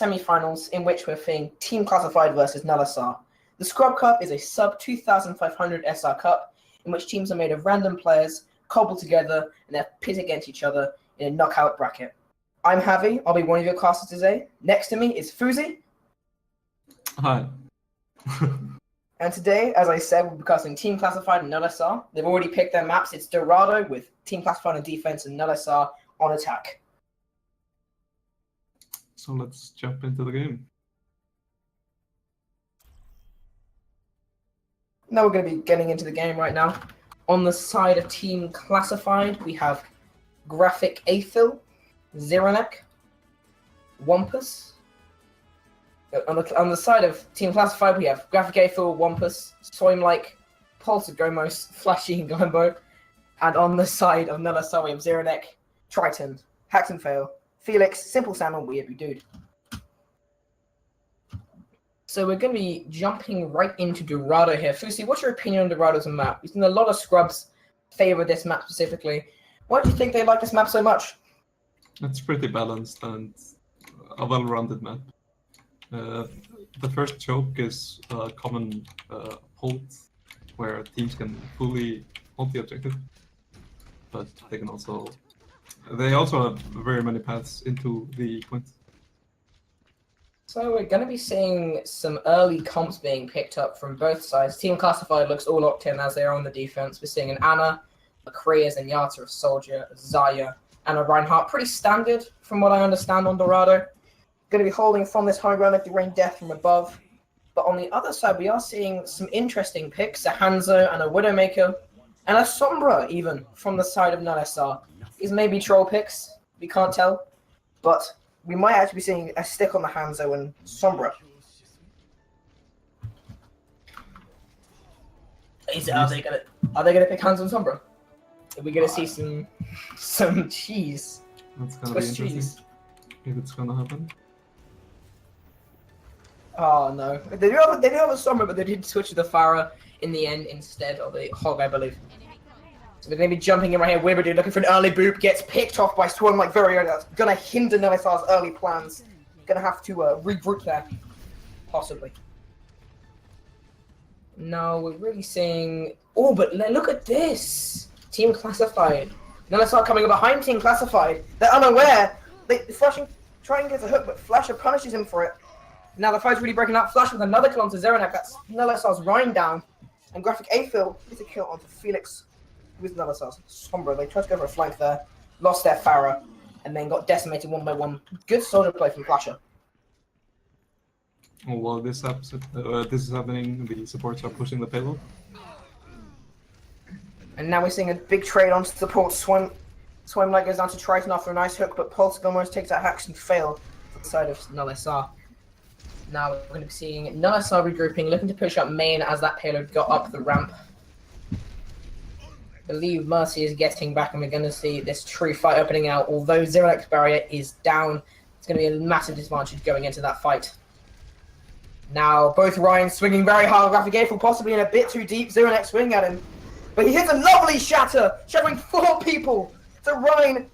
semi-finals in which we're seeing Team Classified versus Null SR. The Scrub Cup is a sub 2,500 SR Cup in which teams are made of random players cobbled together and they're pit against each other in a knockout bracket. I'm HaVee. I'll be one of your casters today. Next to me is Fúsi. Hi. And today, as I said, we'll be casting Team Classified and Null SR. They've already picked their maps. It's Dorado with Team Classified on defense and Null SR on attack. So let's jump into the game. Now we're going to be getting into the game right now. On the side of Team Classified, we have Graphic Aphil, Zeronek, Wampus. On the side of Team Classified, we have Graphic Aphil, Wampus, Soim-like, Poltergomos, Flashy, and Glimbo. And on the side of Null SR, we have Zeronek, Triton, Hacks and Fail, Felix, Simple Sam, and Weird Dude. So we're going to be jumping right into Dorado here. Fúsi, what's your opinion on Dorado as a map? We've seen a lot of scrubs favor this map specifically. Why do you think they like this map so much? It's pretty balanced and a well-rounded map. The first choke is a common hold, where teams can fully hold the objective, but they also have very many paths into the point. So we're going to be seeing some early comps being picked up from both sides. Team Classified looks all locked in as they are on the defense. We're seeing an Ana, a Kree, a Zenyatta, a Soldier, a Zaya, and a Reinhardt. Pretty standard from what I understand on Dorado. Going to be holding from this high ground like the rain death from above. But on the other side, we are seeing some interesting picks. A Hanzo and a Widowmaker. And a Sombra even from the side of Null SR. These may be troll picks. We can't tell. But we might actually be seeing a stick on the Hanzo and Sombra. Are they gonna pick Hanzo and Sombra? Are we gonna see some cheese? That's gonna be interesting. Cheese. If it's gonna happen. Oh no. They do have a Sombra, but they did switch to the Pharah in the end instead of the Hog, I believe. So we're going to be jumping in right here. Wibberdude looking for an early boop. Gets picked off by Swarm like very early. That's going to hinder Null SR's early plans. Going to have to regroup there. Possibly. No, we're really seeing... Oh, but look at this. Team Classified. Null SR coming behind Team Classified. They're unaware. Flashing trying to get a hook, but Flasher punishes him for it. Now the fight's really breaking up. Flash with another kill onto Zeronek. That's Null SR's Rhine down. And Graphic Aphil gets a kill onto Felix with Null SR's Sombra. They tried to go for a flank there, lost their Pharah, and then got decimated one by one. Good soldier play from Flasher. While this is happening, the supports are pushing the payload. And now we're seeing a big trade on support. Swim-like goes down to Triton after a nice hook, but Poltergomos takes out Hacks and Fail to the side of Null SR. Now we're going to be seeing Null SR regrouping, looking to push up main as that payload got up the ramp. I believe Mercy is getting back, and we're going to see this true fight opening out. Although Zeronek's barrier is down, it's going to be a massive disadvantage going into that fight. Now both Ryan swinging very hard. Graphic Aphil possibly in a bit too deep. Zeronek swinging at him, but he hits a lovely shatter, shattering 4 people. So Ryan,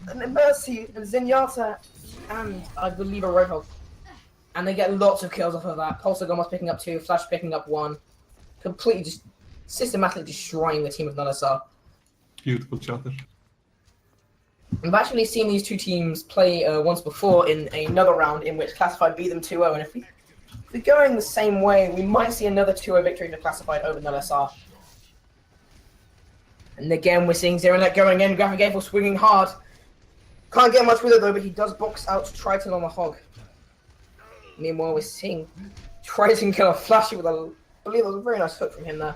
and Mercy, and Zenyatta, and I believe a Roadhog. And they get lots of kills off of that. Poltergomos picking up 2, Flash picking up 1. Completely just systematically destroying the team of Null SR. Beautiful chatter. I've actually seen these two teams play once before in another round in which Classified beat them 2-0. And if we're going the same way, we might see another 2-0 victory for Classified over Null SR. And again, we're seeing Zeronek going in. Graphic Aphil swinging hard. Can't get much with it though, but he does box out Triton on the Hog. Meanwhile, we're seeing Triton kill a Flashy with I believe it was a very nice hook from him there.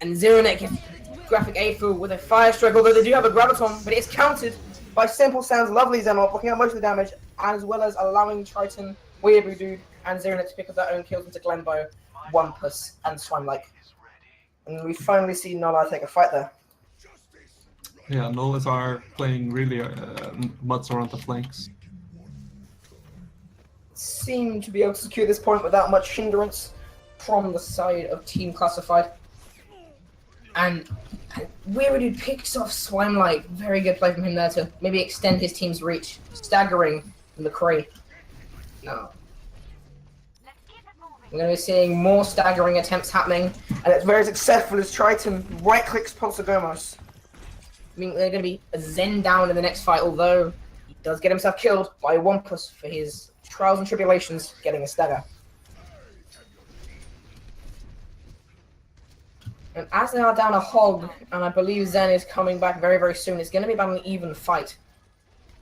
And Zeronek gets Graphic Aphil with a fire strike, although they do have a Graviton, but it's countered by Simple Sam's lovely Xenor, blocking out most of the damage, as well as allowing Triton, Weeaboo and Zeronek to pick up their own kills into Glenbow, Wampus, and Swine-like. And we finally see Null take a fight there. Yeah, Null are playing really mutts around the flanks. Seem to be able to secure this point without much hindrance from the side of Team Classified. And Weird picks off Swine-like. Very good play from him there to maybe extend his team's reach. Staggering from the Kree. No. We're going to be seeing more staggering attempts happening, and it's very successful as Triton right-clicks Pulsagomos. I mean, they're going to be Zen down in the next fight, although he does get himself killed by Wampus for his trials and tribulations getting a stagger. And as they are down a hog, and I believe Zen is coming back very, very soon, it's going to be about an even fight.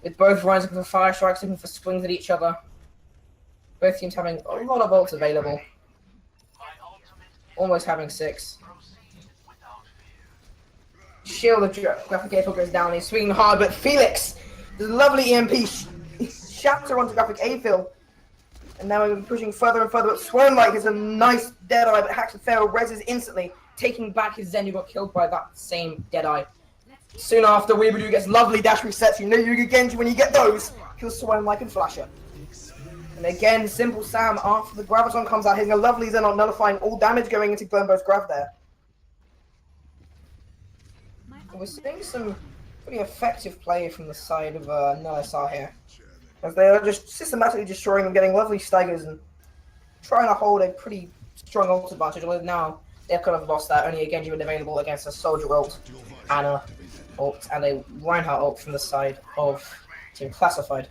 With both Rhines looking for fire strikes, looking for swings at each other. Both teams having a lot of ults available. Almost having 6. Shield of Graphic April goes down, he's swinging hard, but Felix, the lovely EMP, shatter onto Graphic April. And now we're pushing further and further, but Swarmlight is a nice Deadeye, but Hacks and Pharaoh reses instantly, taking back his Zen who got killed by that same Deadeye. Soon after, Weeaboo gets lovely dash resets. You know you get Genji when you get those. Kills Swarmlight and Flasher. And again, Simple Sam, after the Graviton comes out, hitting a lovely Zen on nullifying all damage going into Glenbow's Grav there. And we're seeing some pretty effective play from the side of Null here. As they are just systematically destroying them, getting lovely staggers and trying to hold a pretty strong ult advantage. Although now they've kind of lost that. Only a Genji been available against a Soldier ult, Ana ult, and a Reinhardt ult from the side of Team Classified.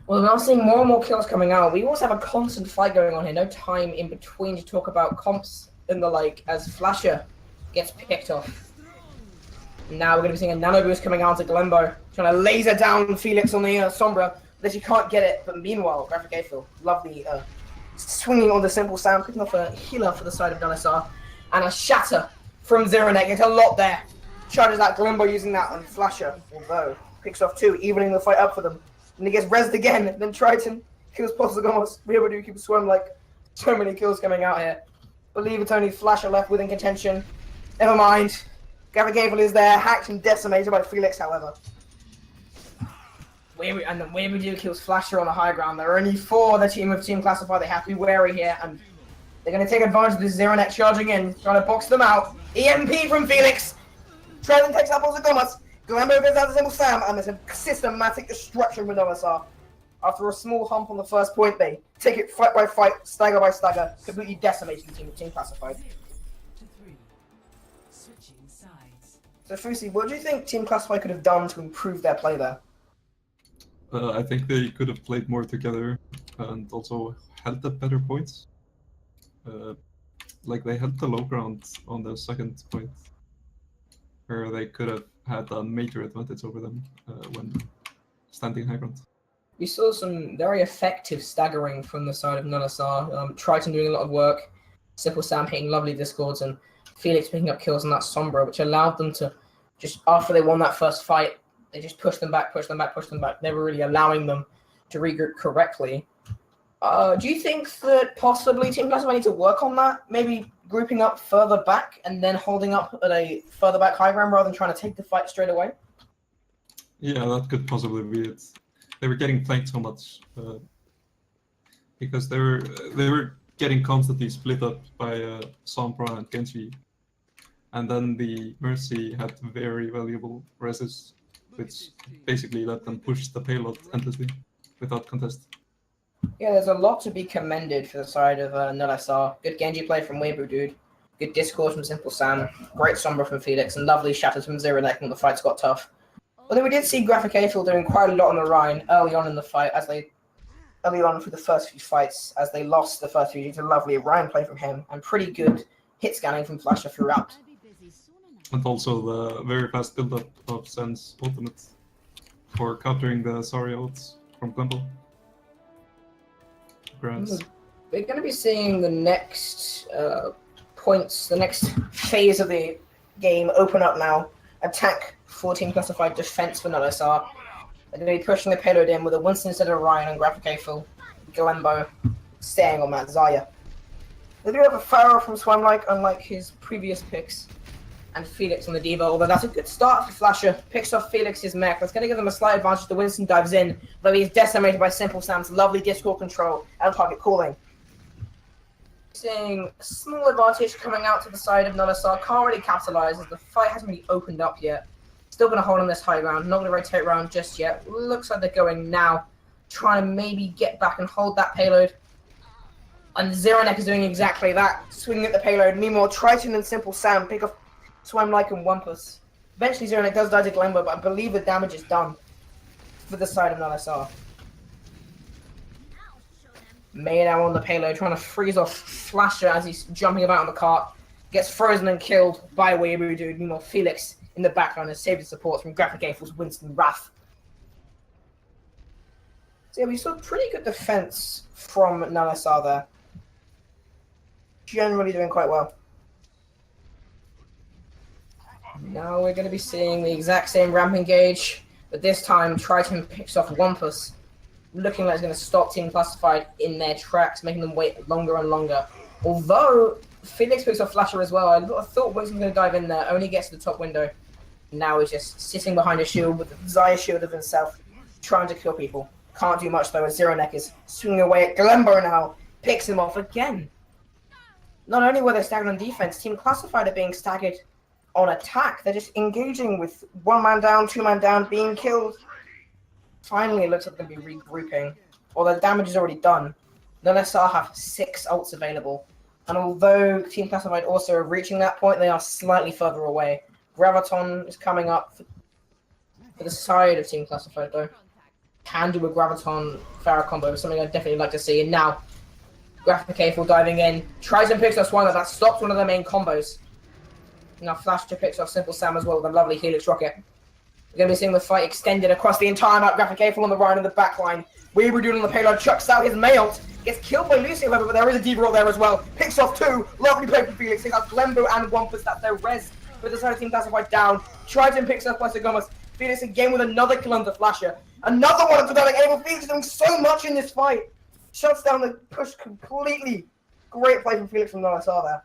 Well, we're now seeing more and more kills coming out. We also have a constant fight going on here. No time in between to talk about comps and the like as Flasher gets picked off. Now we're going to be seeing a nano boost coming out to Glenbow, trying to laser down Felix on the Sombra, but she can't get it. But meanwhile, Graphic April, lovely swinging on the Simple Sam, picking off a healer for the side of Dunisar, and a shatter from Zeronek. It's a lot there. Charges out Glenbow using that on Flasher, although picks off 2, evening the fight up for them. And he gets rezzed again, then Triton kills Posagomos. Weeaboo keeps Swarm like so many kills coming out here. Believe it's only Flasher left within contention. Never mind. Graphic April is there, hacked and decimated by Felix, however. And then Weeaboo kills Flasher on the high ground. There are only 4 the team Classified. They have to be wary here, and they're going to take advantage of this Zeronek charging in, trying to box them out. EMP from Felix. Triton takes out Posagomos. Glenbow goes out to Simple Sam, and there's a systematic destruction with OSR. After a small hump on the first point, they take it fight by fight, stagger by stagger, completely decimating the team Classified. So Fúsi, what do you think Team Classified could have done to improve their play there? I think they could have played more together and also held the better points. Like they held the low ground on the second point, where they could have had a major advantage over them when standing high ground. We saw some very effective staggering from the side of Null. Triton doing a lot of work, Simple Sam hitting lovely discords, and Felix picking up kills on that Sombra, which allowed them to just, after they won that first fight, they just pushed them back. They were really allowing them to regroup correctly. Do you think that possibly Team Classified need to work on that? Maybe grouping up further back and then holding up at a further back high ground rather than trying to take the fight straight away? Yeah, that could possibly be it. They were getting flanked so much because they were getting constantly split up by Sombra and Genji, and then the Mercy had very valuable reses, which basically let them push the payload endlessly without contest. Yeah, there's a lot to be commended for the side of Null. Good Genji play from Weeaboo Dude. Good discourse from Simple Sam. Great Sombra from Felix. And lovely shatters from Zeronek when the fights got tough. Although we did see Graphic April doing quite a lot on the Rhine early on in the fight, early on for the first few fights, as they lost the first few. It's a lovely Rhine play from him, and pretty good hit scanning from Flasher throughout. And also the very fast build-up of Zen's ultimate for countering the Zarya ults from Glenbow. We're going to be seeing the next points, the next phase of the game open up now. Attack for Team Classified, defense for Null. They're going to be pushing the payload in with a Winston instead of Ryan and Graphic April. Glenbow staying on that Zarya. They do have a Pharaoh from Swarmlight, unlike his previous picks. And Felix on the Diva, although that's a good start for Flasher. Picks off Felix's mech. That's going to give them a slight advantage. The Winston dives in, but he's decimated by Simple Sam's lovely Discord control and target calling. Seeing a small advantage coming out to the side of Null. Can't really capitalize as the fight hasn't really opened up yet. Still going to hold on this high ground. Not going to rotate around just yet. Looks like they're going now. Trying to maybe get back and hold that payload. And Zeronek is doing exactly that. Swinging at the payload. Meanwhile, Triton and Simple Sam pick off Swamlike and Wumpus. Eventually, Zeronek does die to Glenbo, but I believe the damage is done for the side of LSR. May now on the payload, trying to freeze off Flasher as he's jumping about on the cart. Gets frozen and killed by Weeaboo Dude. Meanwhile, Felix in the background has saved his support from Graphic April's Winston Wrath. So yeah, we saw pretty good defense from LSR there. Generally doing quite well. Now we're going to be seeing the exact same ramp engage, but this time Triton picks off Wumpus, looking like it's going to stop Team Classified in their tracks, making them wait longer and longer. Although Felix picks off Flasher as well, I thought Winston was going to dive in there, only gets to the top window. Now he's just sitting behind a shield with the Zaya shield of himself, trying to kill people. Can't do much though as Zeronek is swinging away at Glenbo now, picks him off again. Not only were they staggered on defense, Team Classified are being staggered on attack. They're just engaging with 1 man down, 2 man down, being killed. Finally, it looks like they're going to be regrouping. Although the damage is already done. The LSR have 6 ults available. And although Team Classified also are reaching that point, they are slightly further away. Graviton is coming up for the side of Team Classified though. Can do a Graviton Pharah combo, something I'd definitely like to see. And now, Graphic April diving in. Tries and picks off one that stops one of their main combos. Now Flasher picks off Simple Sam as well with a lovely Helix Rocket. We're going to be seeing the fight extended across the entire map. Graphic April on the right and the back line. Weeaboo Dude on the payload chucks out his mail. Gets killed by Lucy, however, but there is a D-roll there as well. Picks off 2. Lovely play from Felix. Takes out Glenbo and Wumpus. That's their res. With the side of Team Classified down. Triton picks up by Gomez. Felix again with another kill onto Flasher. Another one onto Derek Abel. Felix is doing so much in this fight. Shuts down the push completely. Great play from Felix from LSR there.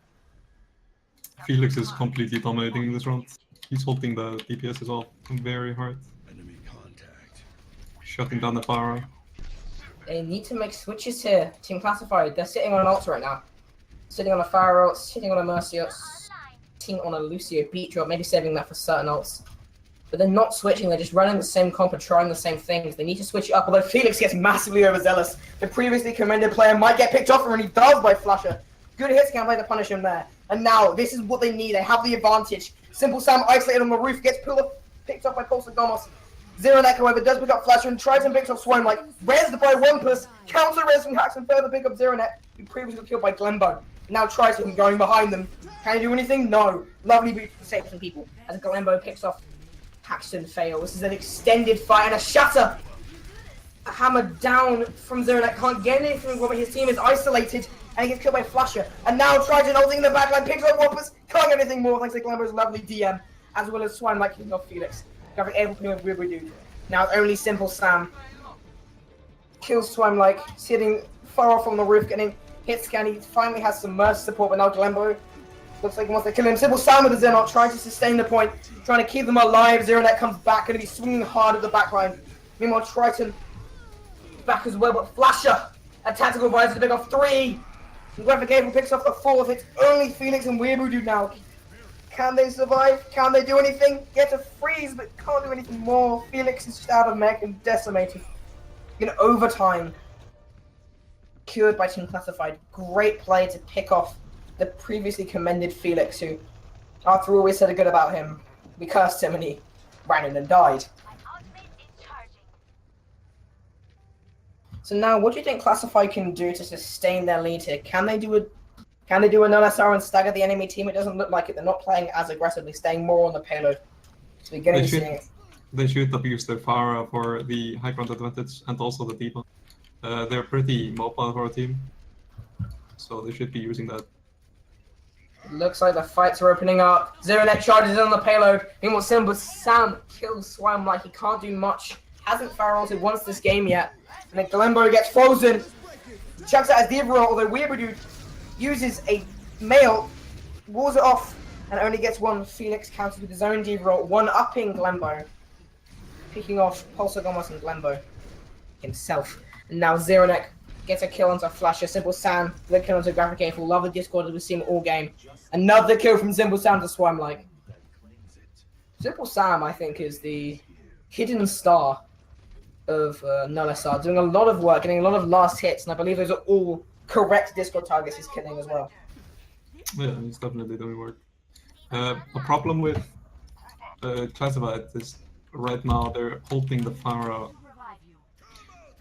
Felix is completely dominating this round. He's holding the DPS as well very hard. Enemy contact. Shutting down the Pharah. They need to make switches here. Team Classified, they're sitting on an ult right now. Sitting on a Pharah ult, sitting on a Mercy ult, sitting on a Lucio beat drop, maybe saving that for certain ults. But they're not switching, they're just running the same comp and trying the same things. They need to switch it up, although Felix gets massively overzealous. The previously commended player might get picked off, and he does by Flasher. Good hits can play to punish him there. And now, this is what they need. They have the advantage. Simple Sam isolated on the roof, gets picked up by Pulsar Gomos. Zeronek, however, does pick up Flasher and tries and picks up Swarm like rezzed by Wumpus, counter res from Hacks and further pick up Zeronek, who previously got killed by Glenbo. Now Triton going behind them. Can he do anything? No. Lovely beat to save some people as Glenbo picks off Paxton fail. This is an extended fight and a shatter. A hammer down from Zeronek. Can't get anything from his team is isolated and he gets killed by Flasher. And now Triton holding in the backline, picks up Wumpus. Can't get anything more thanks to Glenbo's lovely DM, as well as Swine like kicking off Felix. Graphic April with Weeaboo Dude. Now it's only Simple Sam. Kills Swine like, sitting far off on the roof, getting hit scan. He finally has some mercy support, but now Glenbo looks like he wants to kill him. Simple Sam with the Xenot, trying to sustain the point, trying to keep them alive. Zeronet comes back, going to be swinging hard at the backline. Meanwhile, Triton back as well, but Flasher, a tactical advisor to pick off 3. And Graphic April picks off the 4th. It's only Felix and Weeaboo Dude now. Can they survive? Can they do anything? Get a freeze, but can't do anything more. Felix is just out of mech and decimated. In overtime. Cured by Team Classified. Great play to pick off the previously commended Felix, who, after all we said good about him, we cursed him and he ran in and died. So now, what do you think Classified can do to sustain their lead here? Can they do an LSR and stagger the enemy team? It doesn't look like it. They're not playing as aggressively, staying more on the payload. So we're getting to seeing it. They should abuse their Pharah for the high ground advantage and also the D.Va. They're pretty mobile for a team, so they should be using that. Looks like the fights are opening up. Zeronet charges in on the payload. Meanwhile, Simple Sam kills Swam like he can't do much. Hasn't Pharah ulted once this game yet. And then Glenbo gets frozen. Chucks out his D.Va, although Weeaboo Dude uses a mail, walls it off, and only gets one. Felix counters with his own D.Va, one-upping Glenbo. Picking off Pulsar Gomos and Glenbo himself. And now Zeronek gets a kill onto Flasher. Simple Sam, the kill onto Graphic April. Love the Discord as we've seen all game. Another kill from Simple Sam to Swam like. Simple Sam, I think, is the hidden star of Null SR, doing a lot of work, getting a lot of last hits, and I believe those are all correct Discord targets he's killing as well. Yeah, he's definitely doing work. A problem with Classified is right now they're holding the Pharah.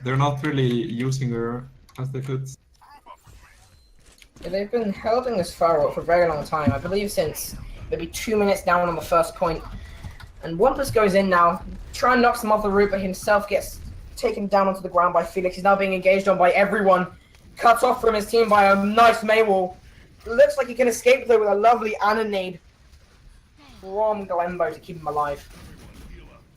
They're not really using her as they could. Yeah, they've been holding this Pharah for a very long time, I believe since maybe 2 minutes down on the first point. And Wampus goes in now, try and knocks him off the route, but himself gets taken down onto the ground by Felix. He's now being engaged on by everyone. Cuts off from his team by a nice Maywall. Looks like he can escape though with a lovely Ana nade from Glembo to keep him alive.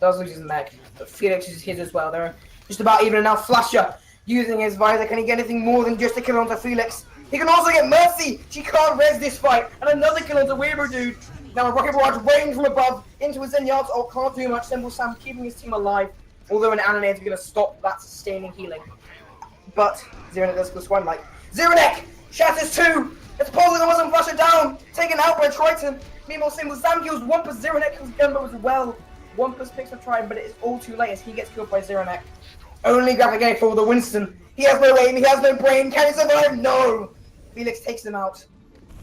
Does lose his mech, but Felix is his as well. They're just about even now. Flasher using his visor. Can he get anything more than just a kill onto Felix? He can also get Mercy. She can't res this fight. And another kill onto Weaver dude. Now a rocket barrage range from above into his Zenyatta. Oh, can't do much. Simple Sam keeping his team alive. Although an Ana nade is going to stop that sustaining healing. But Zeronek does go swan like. Zeronek shatters 2. It's Polar wasn't flushed down. Taken out by Triton. Meanwhile, Simple Sam kills Wampus. Zeronek kills Gumbo as well. Wampus picks up Triton, but it is all too late as he gets killed by Zeronek. Only graphic A for the Winston. He has no aim, he has no brain. Can he survive? No! Felix takes him out.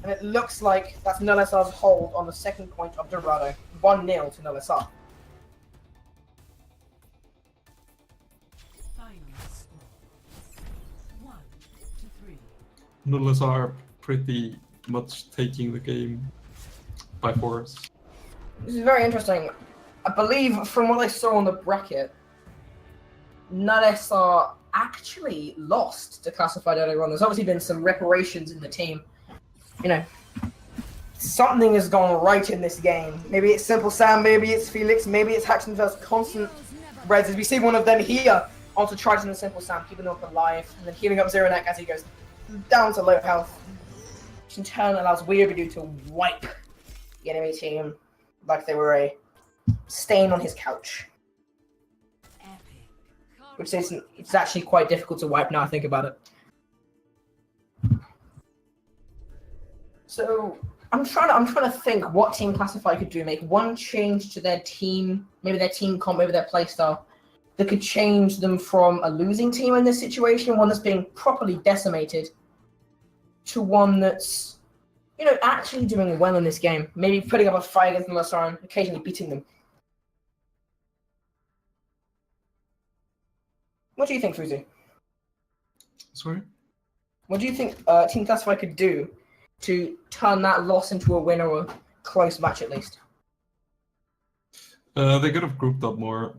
And it looks like that's Null SR's hold on the second point of Dorado. 1-0 to Null SR. Null are pretty much taking the game by force. This is very interesting. I believe from what I saw on the bracket, Null SR actually lost to Classified earlier on. There's obviously been some reparations in the team. You know, something has gone right in this game. Maybe it's Simple Sam, maybe it's Felix, maybe it's Haxenfeld's constant reds. As we see one of them here onto Triton and Simple Sam, keeping them up alive, and then healing up Zeronek as he goes down to low health. Which in turn allows Weirbidu to wipe the enemy team like they were a stain on his couch. Which is, it's actually quite difficult to wipe now I think about it. So I'm trying to think what Team Classified could do. Make one change to their team, maybe their team comp, maybe their playstyle, that could change them from a losing team in this situation, one that's being properly decimated, to one that's, you know, actually doing well in this game. Maybe putting up a fight against Null and occasionally beating them. What do you think, Fúsi? Sorry? What do you think Team Classified could do to turn that loss into a win or a close match at least? They could have grouped up more,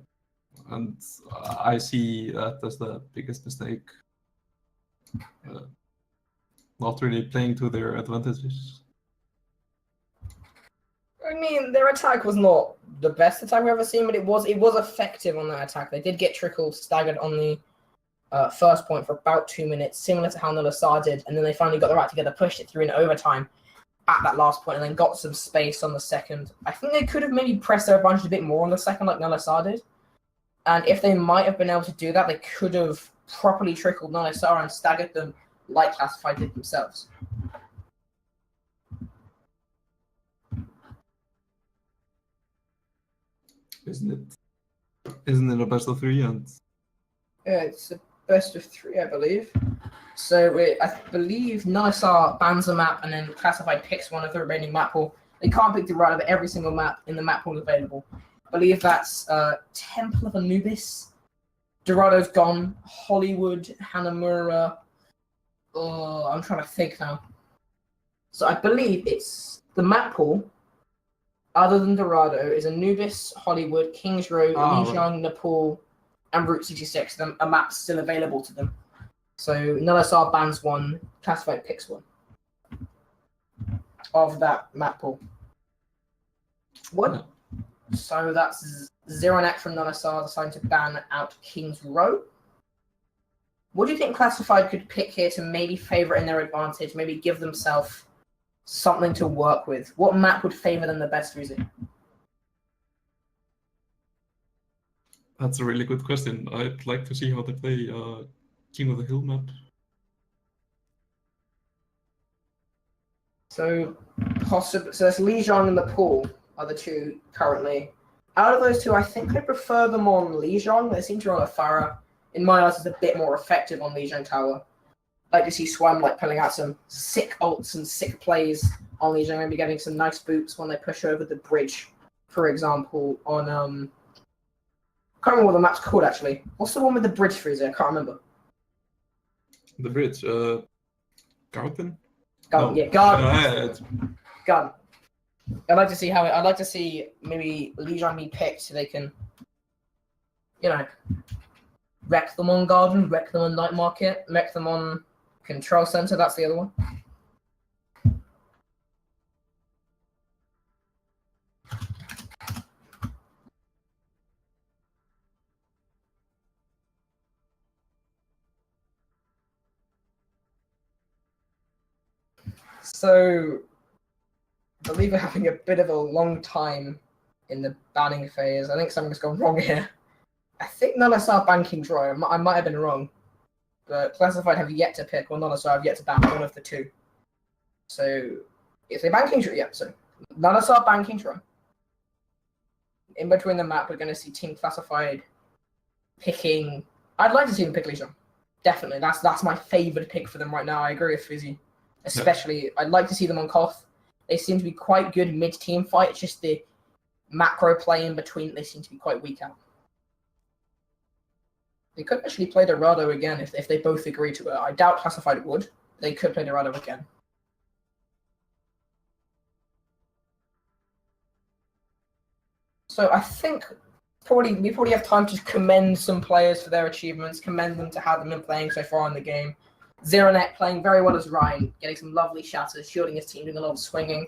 and I see that as the biggest mistake. Not really playing to their advantages. I mean, their attack was not the best attack we've ever seen, but it was effective on that attack. They did get trickled, staggered on the first point for about 2 minutes, similar to how Null SR did, and then they finally got their act together, pushed it through in overtime at that last point, and then got some space on the second. I think they could have maybe pressed their advantage a bit more on the second, like Null SR did. And if they might have been able to do that, they could have properly trickled Null SR and staggered them like Classified did themselves. Isn't it a best of 3? And Yeah, it's a best of 3, I believe. So I believe Null SR bans a map, and then Classified picks one of the remaining map pool. They can't pick Dorado, but every single map in the map pool available. I believe that's Temple of Anubis. Dorado's gone. Hollywood, Hanamura. Oh, I'm trying to think now. So I believe it's the map pool, other than Dorado, is Anubis, Hollywood, Kings Road, Lijiang, Nepal, and Route 66. A map still available to them. So Null SR bans one, Classified picks one of that map pool. What? Yeah. So that's Zeronek from Null SR deciding to ban out Kings Row. What do you think Classified could pick here to maybe favour in their advantage, maybe give themselves something to work with? What map would favour them the best, Fúsi? That's a really good question. I'd like to see how they play King of the Hill map. So there's Lijiang in the pool. are the two currently. Out of those two, I think I prefer them on Lijiang. They seem to run a Farah. In my eyes, is a bit more effective on Lijiang Tower. I like to see Swam like pulling out some sick ults and sick plays on Lijiang, maybe getting some nice boots when they push over the bridge, for example, on I can't remember what the map's called actually. What's the one with the bridge freezer? I can't remember. The bridge, Garden? Garden, No. yeah, Garden. It's- Garden. I'd like to see how I'd like to see maybe Lijiang be picked so they can, you know, wreck them on Garden, wreck them on Night Market, wreck them on Control Center. That's the other one. So, I believe we're having a bit of a long time in the banning phase. I think something's gone wrong here. I think Null banking draw. I might have been wrong. But Classified have yet to pick, or Null have yet to ban one of the two. So, if they banking draw, yeah, so Null banking draw. In between the map, we're going to see Team Classified picking. I'd like to see them pick Lijiang. Definitely. That's my favorite pick for them right now. I agree with Fúsi. Especially, I'd like to see them on Koth. They seem to be quite good mid-team fight. It's just the macro play in between, they seem to be quite weak at. They could actually play Dorado again if they both agree to it. I doubt Classified would. They could play Dorado again. So I think we probably have time to commend some players for their achievements, commend them to how they've been playing so far in the game. Zeronet playing very well as Ryan, getting some lovely shatters, shielding his team, doing a lot of swinging.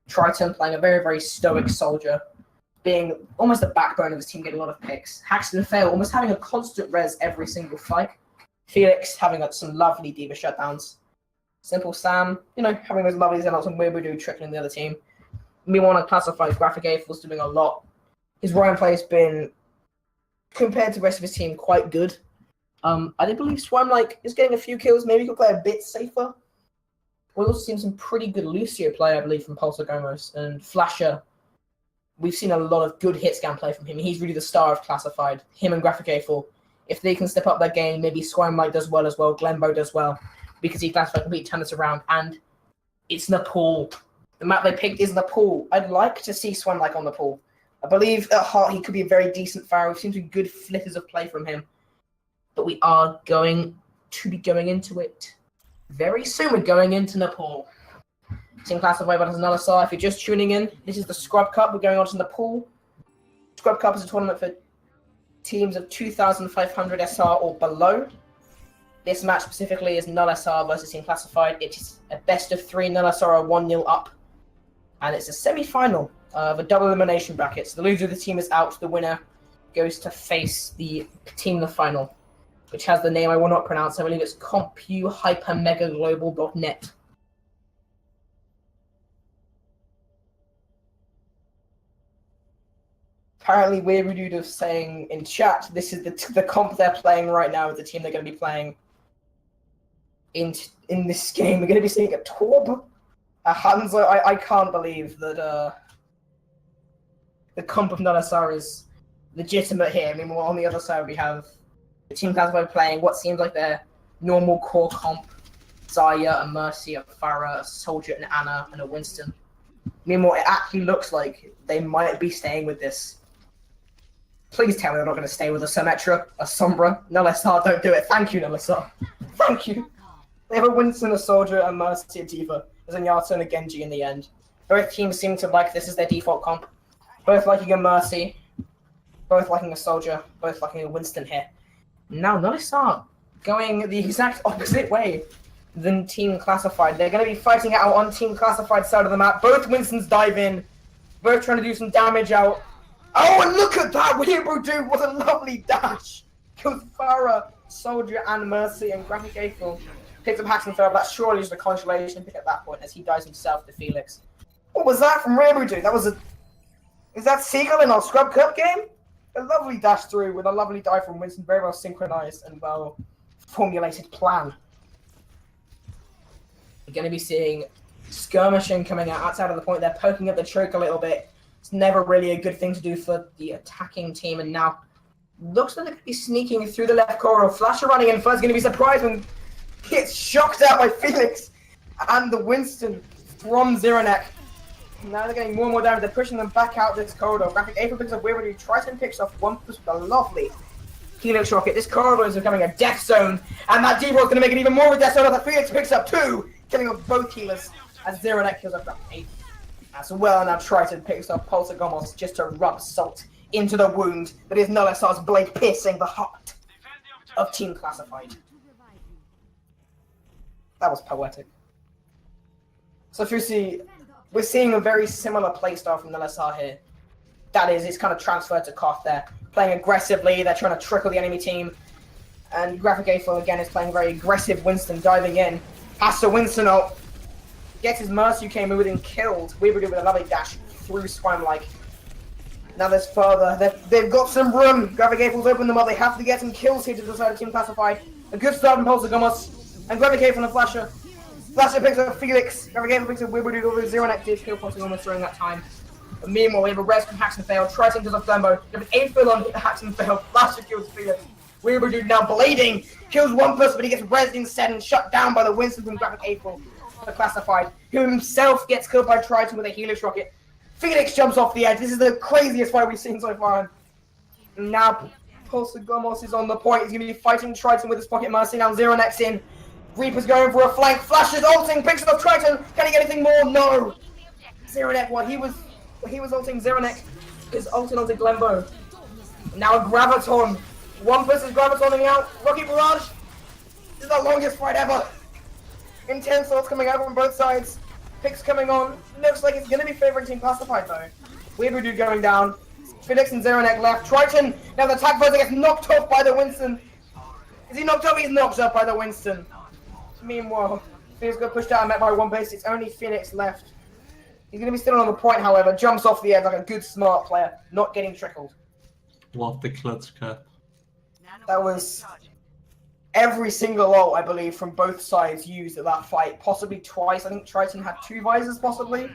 Triton playing a very, very stoic soldier, being almost the backbone of his team, getting a lot of picks. Haxton Fail almost having a constant res every single fight. Felix having some lovely D.Va shutdowns. Simple Sam, having those lovely Xenox and Weebudu trickling the other team. Meanwhile, on Classified, Graphic Aphel's doing a lot. His Ryan play has been, compared to the rest of his team, quite good. I do believe Swam is getting a few kills. Maybe he could play a bit safer. We've also seen some pretty good Lucio play, I believe, from Pulsar Gomos. And Flasher, we've seen a lot of good hit scan play from him. He's really the star of Classified. Him and Graphic Aphel. If they can step up their game, maybe Swam does well as well. Glenbo does well. Because he Classified completely turn this around. And it's Nepal. The map they picked is Nepal. I'd like to see Swam on Nepal. I believe at heart he could be a very decent Pharaoh. We've seen some good flitters of play from him. But we are going to be going into it very soon. We're going into Nepal. Team Classified by another side. If you're just tuning in, this is the Scrub Cup. We're going on to Nepal. Scrub Cup is a tournament for teams of 2,500 SR or below. This match specifically is Null SR versus Team Classified. It is a best of 3. Null SR are 1-0 up. And it's a semi-final of a double elimination bracket. So the loser of the team is out. The winner goes to face the team in the final, which has the name I will not pronounce. I believe it's CompuHyperMegaGlobal.net. Apparently, Weird is saying in chat, this is the comp they're playing right now with the team they're going to be playing in this game. We're going to be seeing a Torb, a Hanzo. I can't believe that the comp of Null is legitimate here. I mean, on the other side, we have the Team Classified playing what seems like their normal core comp. Zaya, a Mercy, a Farah, a Soldier, an Anna, and a Winston. Meanwhile, it actually looks like they might be staying with this. Please tell me they're not going to stay with a Symmetra, a Sombra. Null SR, don't do it. Thank you, Null SR. Thank you. They have a Winston, a Soldier, a Mercy, a D.Va. There's a Zenyatta and a Genji in the end. Both teams seem to like this as their default comp. Both liking a Mercy, both liking a Soldier, both liking a Winston here. Now, Null SR going the exact opposite way than Team Classified. They're going to be fighting out on Team Classified side of the map. Both Winstons dive in, both trying to do some damage out. Oh, and look at that! Weebudu, what a lovely dash! Kills Farah, Soldier, and Mercy, and Graphic Aphel picks up Haxton Farah. That's surely just a consolation pick at that point as he dies himself to Felix. What was that from Weebudu? That was a... Is that Seagull in our Scrub Cup game? A lovely dash through with a lovely dive from Winston. Very well synchronized and well formulated plan. We're going to be seeing skirmishing coming out outside of the point. They're poking at the choke a little bit. It's never really a good thing to do for the attacking team, and now looks like they could be sneaking through the left corridor. Flasher running in first, going to be surprised when he gets shocked out by Felix and the Winston from Zeronek. Now they're getting more and more damage. They're pushing them back out this corridor. Graphic April picks up Weirwood, who Triton picks off one push with a lovely Helix rocket. This corridor is becoming a death zone, and that D-Roll is going to make it even more of a death zone. That Felix picks up 2, killing off both healers as Zeronek kills up Graphic 8 as well. Now Triton picks up Pulsar Gomos just to rub salt into the wound that is Null SR's blade piercing the heart of Team Classified. That was poetic. So Fúsi, we're seeing a very similar playstyle from Null SR here. That is, it's kind of transferred to Koth there. Playing aggressively, they're trying to trickle the enemy team. And Graphic A4 again is playing very aggressive. Winston diving in. Has to Winston ult. Gets his Mercy UK moved and killed. Weaver with a lovely dash through Swine-like. Now there's further. They've got some room. Graphic A4's opened them up. They have to get some kills here to decide a Team Classified. A good start from Pulsar Gomos. And Graphic A4 from the Flasher. Flasher picks up Felix. Graphic A4 picks up Weaver over Zeronek did kill Pulsar Gomos during that time. But meanwhile, we have a res from Hacks and Fail. Triton kills off Glembo. Graphic A4 on Hacks and Fail. Flasher kills Felix. Weaver dude now blading. Kills one person, but he gets rezzed instead and shut down by the Winston from Graphic A4. The Classified, who himself gets killed by Triton with a Helix rocket. Felix jumps off the edge. This is the craziest fight we've seen so far. And now Pulsar Gomos is on the point. He's going to be fighting Triton with his pocket Mercy. Now Zeronek's in. Reaper's going for a flank. Flashes ulting. Picks up Triton. Can he get anything more? No. Zeronek, while he was ulting, Zeronek is ulting onto Glembo. Now a Graviton. One person's Gravitoning out. Rocky Barrage. This is the longest fight ever. Intense thoughts coming out from both sides. Picks coming on. Looks like it's going to be favoring Team Classified though. Weaver dude going down. Felix and Zeronek left. Triton, now the attack person gets knocked off by the Winston. Is he knocked off? He's knocked up by the Winston. Meanwhile, Felix got pushed out and met by one base. It's only Felix left. He's going to be still on the point, however. Jumps off the edge like a good smart player. Not getting trickled. What the clutch cap. That was every single ult, I believe, from both sides used at that fight. Possibly twice. I think Triton had 2 visors, possibly.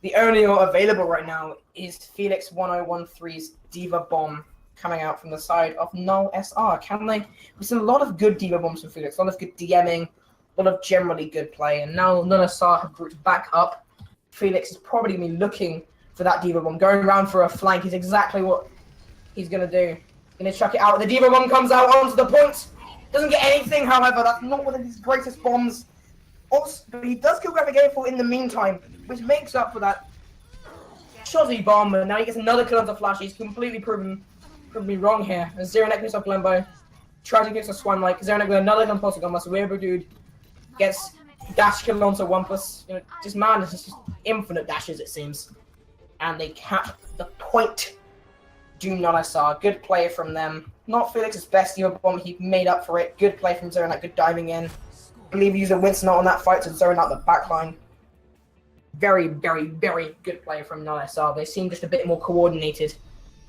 The only ult available right now is Felix 1013's Diva Bomb coming out from the side of Null SR. Can they? We've seen a lot of good Diva Bombs from Felix. A lot of good DMing. A lot of generally good play. And now Null SR have grouped back up. Felix is probably going to be looking for that Diva Bomb. Going around for a flank is exactly what he's going to do. Going to chuck it out. The Diva Bomb comes out onto the point. Doesn't get anything, however. That's not one of his greatest bombs. Also, but he does kill Graphic A4 in the meantime, which makes up for that shoddy bomb. And now he gets another kill onto Flash. He's completely proven me wrong here. And Zeronek picks up Glembo. Tries to get a Swine-like. Zeronek with another gun Pulsar Gomos. Weaver dude gets dash kill onto Wampus. You know, this man is just infinite dashes, it seems. And they cap the point. Do not SR. Good play from them. Not Felix's best Diva Bomb. He made up for it. Good play from Zeronek. Good diving in. I believe he used a Winston on that fight to zone out the backline. Very, very, very good play from Null SR. They seem just a bit more coordinated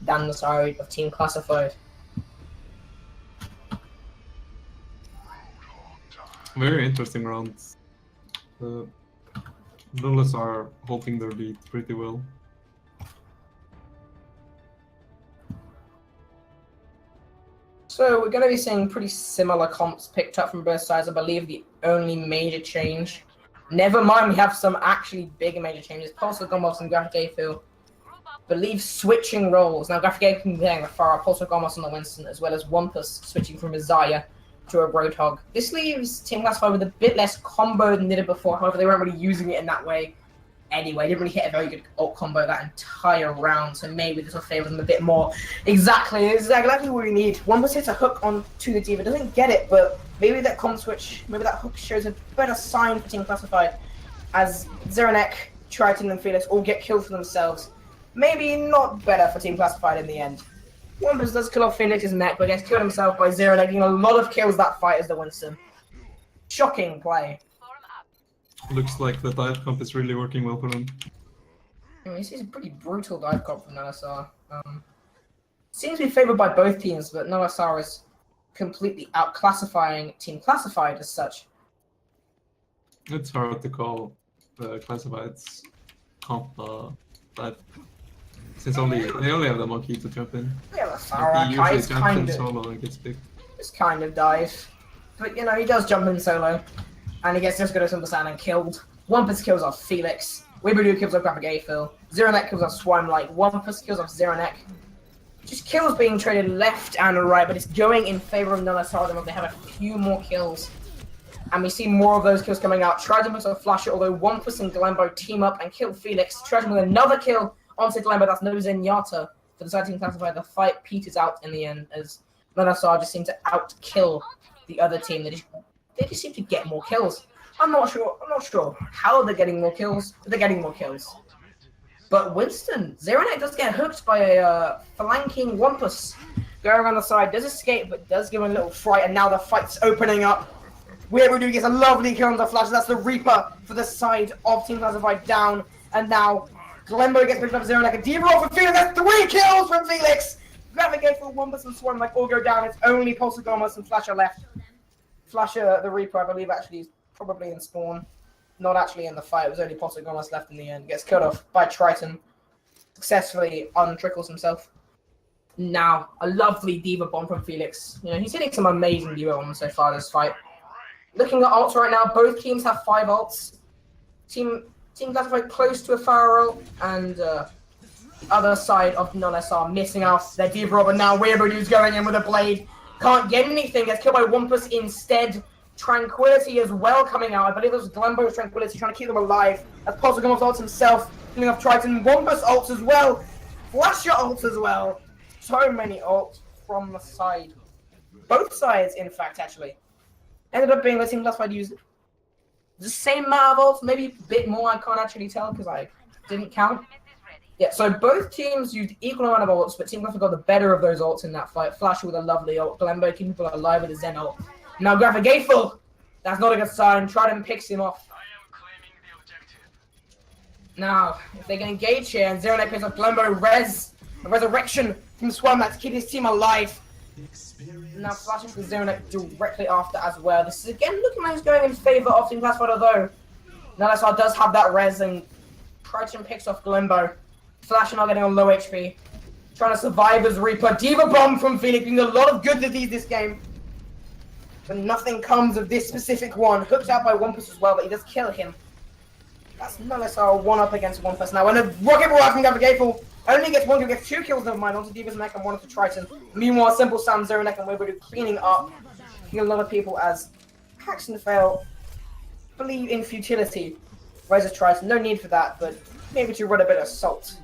than the side of Team Classified. Very interesting rounds. The Nullers are holding their lead pretty well. So we're going to be seeing pretty similar comps picked up from both sides. I believe the only major change. Never mind, we have some actually big major changes. Pulsar Gomos and Graphic A4 believe switching roles. Now Graphic A4 playing the Farah, Pulsar Gomos on the Winston, as well as Wampus switching from a Zaya to a Roadhog. This leaves Team Classified with a bit less combo than they did before. However, they weren't really using it in that way anyway. They didn't really hit a very good ult combo that entire round, so maybe this will favour them a bit more. Exactly what we need. Wampus hits a hook onto the Diva, doesn't get it, but maybe that comp switch, maybe that hook shows a better sign for Team Classified, as Zeronek, Triton and Felix all get killed for themselves. Maybe not better for Team Classified in the end. Wampus does kill off Felix's neck, but gets killed himself by Zeronek, getting a lot of kills that fight as the Winston. Shocking play. Looks like the dive comp is really working well for them. This is a pretty brutal dive comp from NSR. Seems to be favoured by both teams, but NSR is completely outclassifying Team Classified as such. It's hard to call the Classified's comp dive Since they only have the monkey to jump in. Yeah, the He Farah usually Kai's jumps kind in of solo and gets picked. just kind of dies. But you know, he does jump in solo. And he gets just good as understand and killed. Wampus kills off Felix. Weebadoo kills off Graphic Aphil. Zeroneck kills off Swimelight. Wampus kills off Zeroneck. Just kills being traded left and right, but it's going in favor of Null SR. They have a few more kills. And we see more of those kills coming out. Triton with a flasher, although Wampus and Glembo team up and kill Felix. Triton with another kill onto Glembo. That's no Zenyatta for the side team classified. The fight peters out in the end as Null SR just seem to out-kill the other team. They just seem to get more kills. I'm not sure how they're getting more kills, but they're getting more kills. But Winston, Zeroneck does get hooked by a flanking Wampus. Going around the side, does escape, but does give him a little fright, and now the fight's opening up. Weebadoo gets a lovely kill on the flash. That's the Reaper for the side of Team Classified down. And now Glembo gets picked up Zeroneck. A D-roll for Felix. That's 3 kills from Felix. Navigate for Wampus and Swarm like all go down. It's only Pulsagomos and Flasher left. Flasher, the Reaper, I believe, actually is probably in spawn. Not actually in the fight. It was only Pulsagomos left in the end. Gets cut off by Triton. Successfully untrickles himself. Now, a lovely Diva bomb from Felix. You know, he's hitting some amazing Diva bombs so far this fight. Looking at ults right now, both teams have 5 ults. Team Classified close to a Pharaoh, and other side of Null SR missing out their Diva Rob, and now Weebadoo's going in with a blade. Can't get anything, gets killed by Wampus instead. Tranquility as well coming out. I believe it was Glembo's Tranquility trying to keep them alive. As Pulsagomos ults himself, killing off Triton. Wampus ults as well. Flasher ults as well. So many ults from the side. Both sides, in fact, actually. Ended up being the Team Classified used the same amount of ults, maybe a bit more. I can't actually tell because I didn't count. Yeah, so both teams used equal amount of ults, but Team Classified got the better of those ults in that fight. Flasher with a lovely ult, Glembo keeping people alive with a Zen ult. Now Graphic Aphil, that's not a good sign. Triton picks him off. Now, if they can engage here, and Zeroneck picks up Glembo, a resurrection from Swarm to keep his team alive. Now flashing to Zeroneck directly after as well. This is again looking like it's going in favor of Team Classified, although Null SR does have that res, and Triton picks off Glembo. Flash now getting on low HP. Trying to survive as Reaper. Diva Bomb from Felix, doing a lot of good disease this game. But nothing comes of this specific one. Hooked out by Wampus as well, but he does kill him. That's Null SR 1 up against Wampus now. And a rocket barrage from Graphic Aphil only gets 1 kill, gets 2 kills, never mind, onto Diva's neck and 1 onto Triton. Meanwhile, Simple Sam, Zeroneck, and Weebadoo cleaning up. Killing a lot of people as Paxton fail. Believe in futility. Raises Triton, no need for that, but maybe to run a bit of salt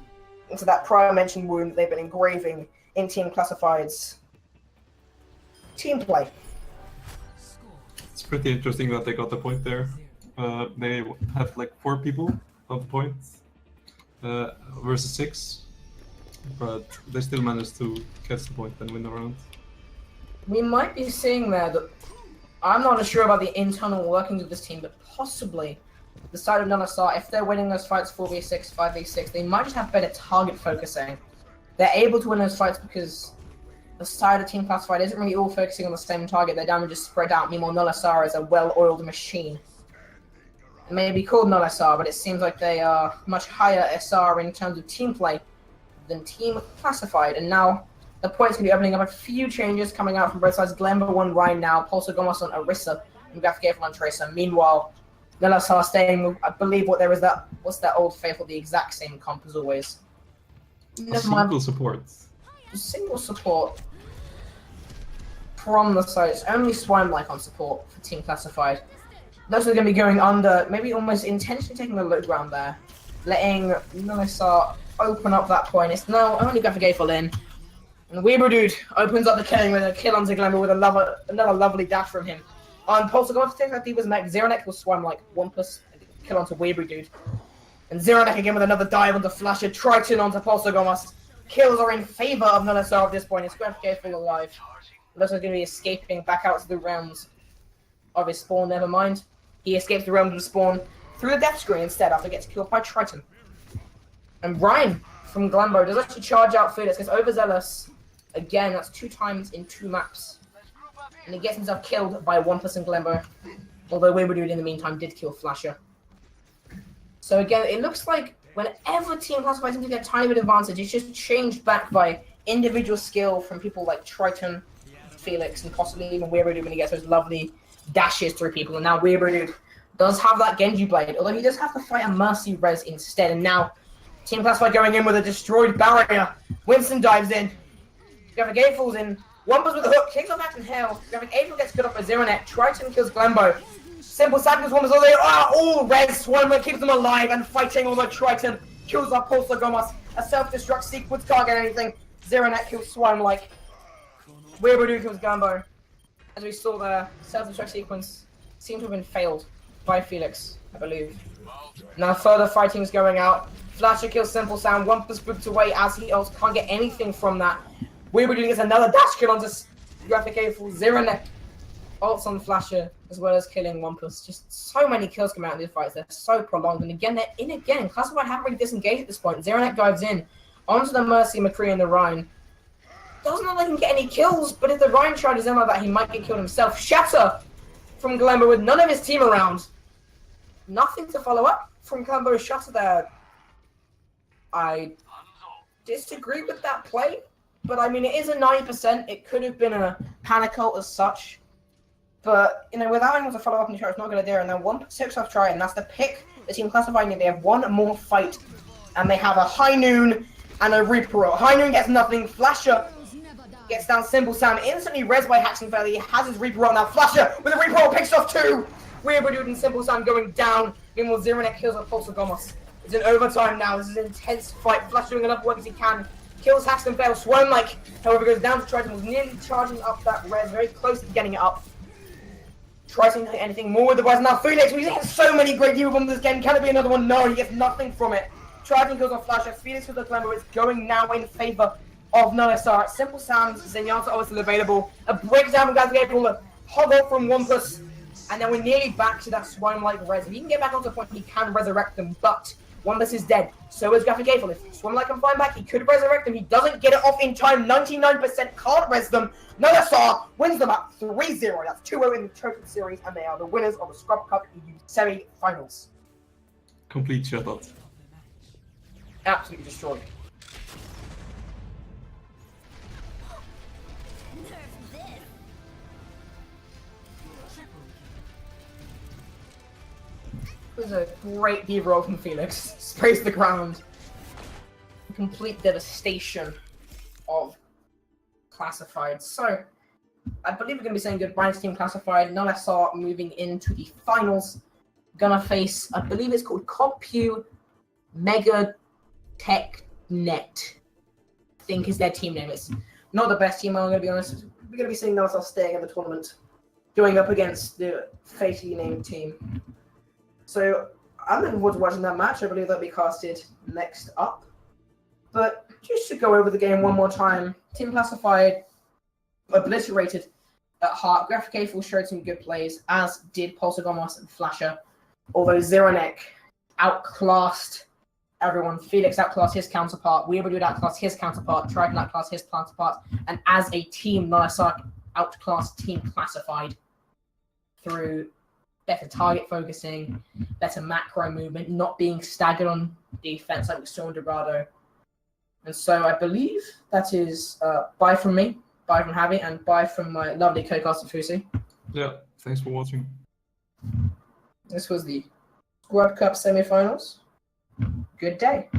into that prior mentioned wound that they've been engraving in Team Classified's team play. It's pretty interesting that they got the point there. They have like 4 people on the point versus 6, but they still managed to catch the point and win the round. We might be seeing there that I'm not sure about the internal workings of this team, but possibly the side of Null SR, if they're winning those fights 4v6, 5v6, they might just have better target focusing. They're able to win those fights because the side of Team Classified isn't really all focusing on the same target. Their damage is spread out. Meanwhile, Null SR is a well-oiled machine. It may be called Null SR, but it seems like they are much higher SR in terms of team play than Team Classified. And now the point's going to be opening up a few changes coming out from both sides. Glembo on Ryan now, Pulsagomos on Orisa, and Graphic Aphil on Tracer. Meanwhile, Null SR staying, I believe what there is that, what's that old faithful, the exact same comp as always. Single support. Single support from the side. It's only Swine-like on support for Team Classified. Those are going to be going under, maybe almost intentionally taking the low ground there. Letting Null SR open up that point. It's now only Graphic Aphil in. And Weebadoo opens up the killing with a kill onto Glembo with another lovely dash from him. On Pulsagomos takes out Diva's mech. Zeroneck will Swim like Wampus and kill onto Weebadoo. And Zeroneck again with another dive onto Flasher. Triton onto Pulsagomos. Kills are in favor of Null SR at this point. It's Graphic Aphil alive. Looks like going to be escaping back out to the realms of his spawn, never mind. He escapes the realms of spawn through the death screen instead after gets killed by Triton. And Ryan from Glembo does actually charge out Felix, gets overzealous. Again, that's 2 times in 2 maps. And he gets himself killed by Wampus and Glembo. Although Weebadoo in the meantime did kill Flasher. So again, it looks like whenever Team Classified seems to get a tiny bit of advantage, it's just changed back by individual skill from people like Triton, Felix, and possibly even Weirdo when he gets those lovely dashes through people. And now Weirdo does have that Genji Blade, although he does have to fight a Mercy Res instead. And now Team Classified going in with a destroyed barrier. Winston dives in. Graphic A falls in. Wampus with a hook, kicks off Action Hell. Graphic A gets cut off by Zeronet. Triton kills Glembo. Simple Sadness Wampus all res. Swarmer keeps them alive and fighting, although Triton kills our Pulsar Gomos. A self-destruct sequence can't get anything. Zeronet kills Swarm like. Weirdo kills Glembo. As we saw there, self-destruct sequence seems to have been failed by Felix, I believe. Now further fighting is going out. Flasher kills Simple Sound. Wampus booked away as he else can't get anything from that. Weirdo gets another dash kill onto Graphic A full Zeronet. Ults on Flasher as well as killing Wampus. Just so many kills come out in these fights. They're so prolonged. And again, they're in again. Classified haven't really disengaged at this point. Zeronet dives in onto the Mercy, McCree, and the Rhine. Doesn't look like he can get any kills, but if the Rhine charges in like that, he might get killed himself. Shatter from Glembo with none of his team around. Nothing to follow up from Glembo's Shatter there. I disagree with that play, but I mean, it is a 90%. It could have been a panic ult as such. But, you know, without anyone to follow up on the shot, it's not going to do it. And then 1-6 off Triton. That's the pick. The team classifying it. They have one more fight. And they have a High Noon and a Reaper ult. High Noon gets nothing. Flasher gets down Simple Sound. Instantly res by Haxon Fairly. He has his Reaper ult now. Flasher with a Reaper ult picks off two. Weirdo Dude and Simple Sound going down. Meanwhile, Zeronet kills a Pulsar Gomos. It's in overtime now. This is an intense fight. Flasher doing enough work as he can. Kills Haxon Fairly. Swarm like, however, goes down to Triton. Was nearly charging up that res. Very close to getting it up. Tries to hit anything more with the buzz. Now Felix, he's hit so many great Diva bombs this game. Can it be another one? No, he gets nothing from it. Triton goes on Flasher. Felix with the Glembo is going now in favor of Null. Simple Sounds, Zenyatta obviously available. A breakdown from Guys Gabriel, a hog up from Wampus. And then we're nearly back to that Swarm-like res. If he can get back onto the point, he can resurrect them, but Wampus is dead. So is Graphic Gabriel. If Swarm-like can find back, he could resurrect them. He doesn't get it off in time. 99% can't res them. Null wins them at 3-0. That's 2-0 in the total series, and they are the winners of the Scrub Cup EU semi-finals. Complete shutout. Absolutely destroyed. It was a great Diva roll from Felix. Sprays the ground. Complete devastation of Classified. So, I believe we're going to be saying goodbye to Team Classified. Null SR moving into the finals. Gonna face, I believe it's called Compu Mega Tech Net. I think is their team name. It's not the best team, I'm going to be honest. We're going to be seeing Null SR staying in the tournament. Going up against the fatally named team. So, I'm looking forward to watching that match. I believe that'll be casted next up. But just to go over the game one more time, Team Classified obliterated at heart. Graphic A showed some good plays, as did Pulsar Gomos and Flasher. Although Zeronek outclassed everyone. Felix outclassed his counterpart. Weirdo outclassed his counterpart. Triton outclassed his counterpart. And as a team, Null outclassed Team Classified through better target focusing, better macro movement, not being staggered on defense like we saw in Dorado. And so I believe that is bye from me, bye from HaVee, and bye from my lovely co-caster Fúsi. Yeah, thanks for watching. This was the Scrub Cup semi-finals. Good day.